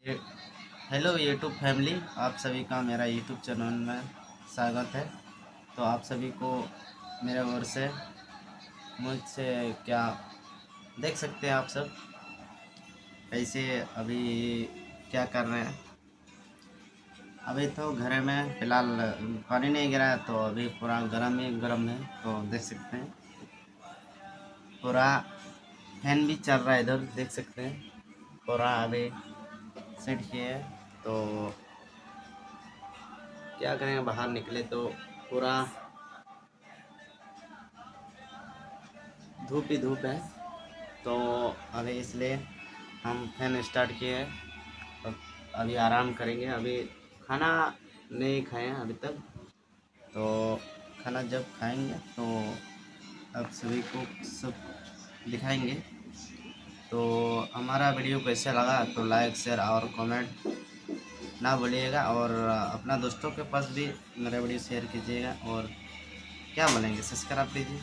Hello YouTube family, आप सभी का मेरा यूट्यूब चैनल में स्वागत है। तो आप सभी को मेरे ओर से मुझसे क्या देख सकते हैं आप सब कैसे अभी क्या कर रहे हैं। अभी तो घर में फ़िलहाल पानी नहीं गिरा है, तो अभी पूरा गर्म ही गर्म है। तो देख सकते हैं पूरा फैन भी चल रहा है, इधर देख सकते हैं पूरा अभी सेट किए है। तो क्या करें, बाहर निकले तो पूरा धूप ही धूप है। तो अभी इसलिए हम फैन स्टार्ट किए हैं। अब अभी आराम करेंगे। अभी खाना नहीं खाए हैं अभी तक। तो खाना जब खाएंगे तो अब सभी को सब दिखाएंगे। तो हमारा वीडियो कैसा लगा तो लाइक शेयर और कमेंट ना भूलिएगा, और अपना दोस्तों के पास भी मेरा वीडियो शेयर कीजिएगा। और क्या बोलेंगे, सब्सक्राइब कीजिए।